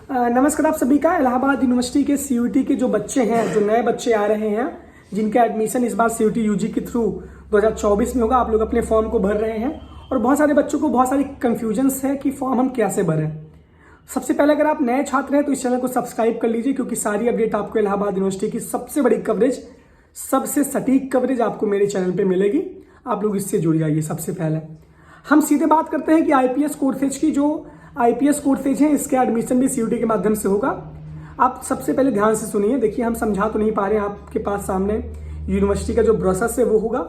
नमस्कार आप सभी का। इलाहाबाद यूनिवर्सिटी के सीयूटी के जो बच्चे हैं, जो नए बच्चे आ रहे हैं, जिनका एडमिशन इस बार सीयूटी यूजी के थ्रू 2024 में होगा, आप लोग अपने फॉर्म को भर रहे हैं और बहुत सारे बच्चों को बहुत सारी कंफ्यूजन्स है कि फॉर्म हम कैसे भरें। सबसे पहले अगर आप नए छात्र हैं तो इस चैनल को सब्सक्राइब कर लीजिए, क्योंकि सारी अपडेट आपको इलाहाबाद यूनिवर्सिटी की सबसे बड़ी कवरेज, सबसे सटीक कवरेज आपको मेरे चैनल पर मिलेगी। आप लोग इससे जुड़ जाइए। सबसे पहले हम सीधे बात करते हैं कि आईपीएस कोर्सेज की, जो आईपीएस कोर्सेज हैं इसके एडमिशन भी सीयूटी के माध्यम से होगा। आप सबसे पहले ध्यान से सुनिए। देखिए, हम समझा तो नहीं पा रहे हैं, आपके पास सामने यूनिवर्सिटी का जो प्रोसेस है वो होगा।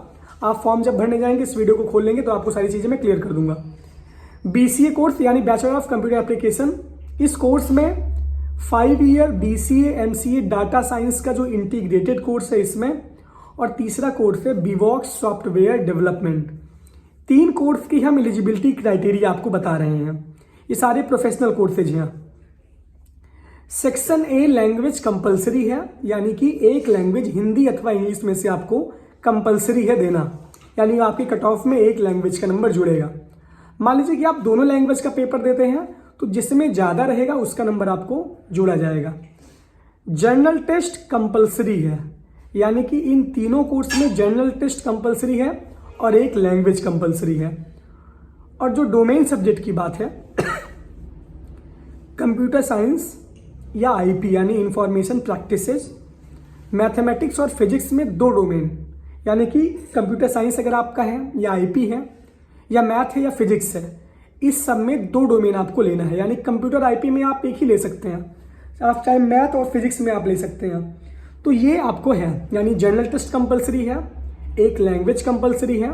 आप फॉर्म जब भरने जाएंगे, इस वीडियो को खोल लेंगे तो आपको सारी चीजें मैं क्लियर कर दूंगा। बीसीए कोर्स यानी बैचलर ऑफ कंप्यूटर एप्लीकेशन, इस कोर्स में 5 year BCA MCA data science का जो इंटीग्रेटेड कोर्स है इसमें, और तीसरा कोर्स है बीवॉक्स सॉफ्टवेयर डेवलपमेंट। 3 कोर्स की हम एलिजिबिलिटी क्राइटेरिया आपको बता रहे हैं। ये सारे प्रोफेशनल कोर्सेज हैं। सेक्शन ए लैंग्वेज कंपलसरी है, यानी कि एक लैंग्वेज हिंदी अथवा इंग्लिश में से आपको कंपलसरी है देना, यानी आपके कट ऑफ में एक लैंग्वेज का नंबर जुड़ेगा। मान लीजिए कि आप दोनों लैंग्वेज का पेपर देते हैं तो जिसमें ज्यादा रहेगा उसका नंबर आपको जोड़ा जाएगा। जर्नल टेस्ट कंपलसरी है, यानी कि इन तीनों कोर्स में जर्नल टेस्ट कंपलसरी है और एक लैंग्वेज कंपलसरी है। और जो डोमेन सब्जेक्ट की बात है, कंप्यूटर साइंस या आईपी यानी इंफॉर्मेशन प्रैक्टिसेस, मैथमेटिक्स और फिजिक्स में 2 डोमेन, यानी कि कंप्यूटर साइंस अगर आपका है या आईपी है या मैथ है या फिजिक्स है, इस सब में 2 डोमेन आपको लेना है। यानी कंप्यूटर आईपी में आप एक ही ले सकते हैं, आप चाहे मैथ और फिजिक्स में आप ले सकते हैं। तो ये आपको है, यानी जर्नल टेस्ट कंपलसरी है, एक लैंग्वेज कंपलसरी है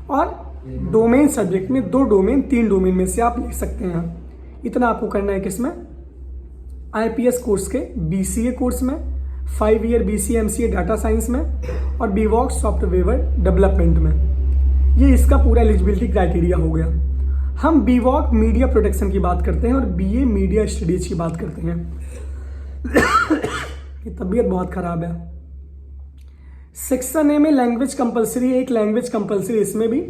और डोमेन सब्जेक्ट में 2 डोमेन, 3 डोमेन में से आप ले सकते हैं। इतना आपको करना है किसमें, आईपीएस कोर्स के बीसीए कोर्स में, 5 year BCA MCA data science में और बीवॉक्स सॉफ्टवेयर डेवलपमेंट में। ये इसका पूरा एलिजिबिलिटी क्राइटेरिया हो गया। हम बीवॉक मीडिया प्रोटेक्शन की बात करते हैं और बीए मीडिया स्टडीज की बात करते हैं। ये तबीयत बहुत खराब है। सेक्शन ए में लैंग्वेज कंपलसरी है, एक लैंग्वेज कंपलसरी इसमें भी,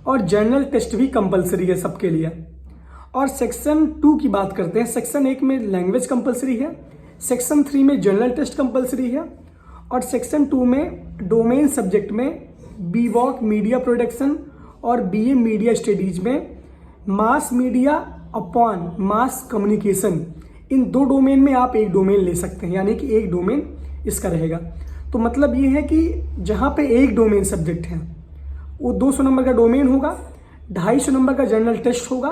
और जर्नल टेस्ट भी कंपलसरी है सबके लिए। और सेक्शन 2 की बात करते हैं। सेक्शन 1 में लैंग्वेज कंपलसरी है, सेक्शन 3 में जर्नल टेस्ट कंपलसरी है और सेक्शन 2 में डोमेन सब्जेक्ट में बीवॉक मीडिया प्रोडक्शन और बीए मीडिया स्टडीज में mass media upon mass communication. इन 2 डोमेन में आप एक डोमेन ले सकते हैं, यानी कि एक डोमेन इसका रहेगा। तो मतलब ये है कि जहां पे एक डोमेन सब्जेक्ट है वो 200 नंबर का डोमेन होगा, 250 नंबर का जर्नल टेस्ट होगा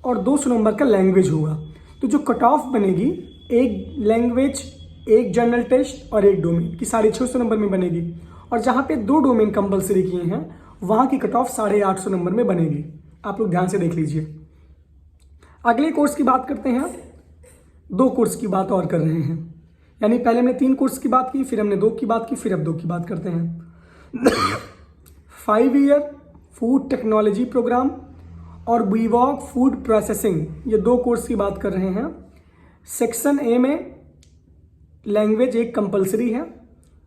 और 200 नंबर का लैंग्वेज होगा। तो जो कट ऑफ बनेगी, एक लैंग्वेज, एक जर्नल टेस्ट और एक डोमेन की 650 नंबर में बनेगी। और जहां पे 2 डोमेन कंपलसरी किए हैं वहां की कट ऑफ 850 नंबर में बनेगी। आप लोग ध्यान से देख लीजिए। अगले कोर्स की बात करते हैं। 2 कोर्स की बात और कर रहे हैं, यानी पहले हमने 3 कोर्स की बात की, फिर हमने 2 की बात की, फिर अब 2 की बात करते हैं। 5 ईयर फूड टेक्नोलॉजी प्रोग्राम और बीवॉक फूड प्रोसेसिंग, ये 2 कोर्स की बात कर रहे हैं। सेक्शन ए में लैंग्वेज एक कंपलसरी है,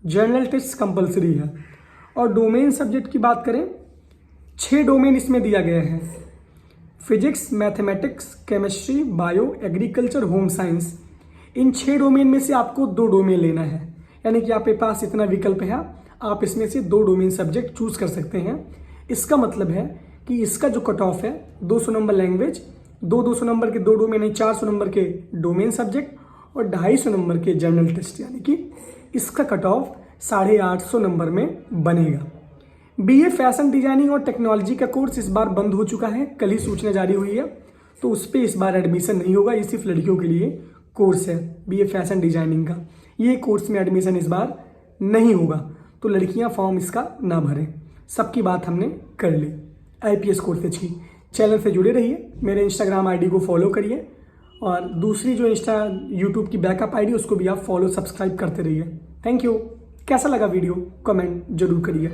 जर्नल टेस्ट कंपलसरी है और डोमेन सब्जेक्ट की बात करें, 6 डोमेन इसमें दिया गया है। Physics, mathematics, chemistry, bio, agriculture, home science. इन 6 डोमेन में से आपको 2 डोमेन लेना है, यानी कि आपके पास इतना विकल्प है, आप इसमें से 2 डोमेन सब्जेक्ट चूज कर सकते हैं। इसका मतलब है कि इसका जो कट ऑफ है 200 नंबर लैंग्वेज, 200 नंबर के 2 डोमेन है, 400 नंबर के डोमेन सब्जेक्ट और 250 नंबर के जर्नल टेस्ट, यानी कि इसका कट ऑफ 850 नंबर में बनेगा। बीए फैशन डिजाइनिंग और टेक्नोलॉजी का कोर्स इस बार बंद हो चुका है, कल ही सूचना जारी हुई है, तो उस पर इस बार एडमिशन नहीं होगा। ये सिर्फ लड़कियों के लिए कोर्स है, बीए फैशन डिजाइनिंग का। ये कोर्स में एडमिशन इस बार नहीं होगा, तो लड़कियां फॉर्म इसका ना भरें। सबकी बात हमने कर ली आईपीएस कोर्सेज की। चैनल से जुड़े रहिए, मेरे इंस्टाग्राम आईडी को फॉलो करिए और दूसरी जो यूट्यूब की बैकअप आईडी उसको भी आप फॉलो सब्सक्राइब करते रहिए। Thank you. कैसा लगा वीडियो कमेंट जरूर करिए।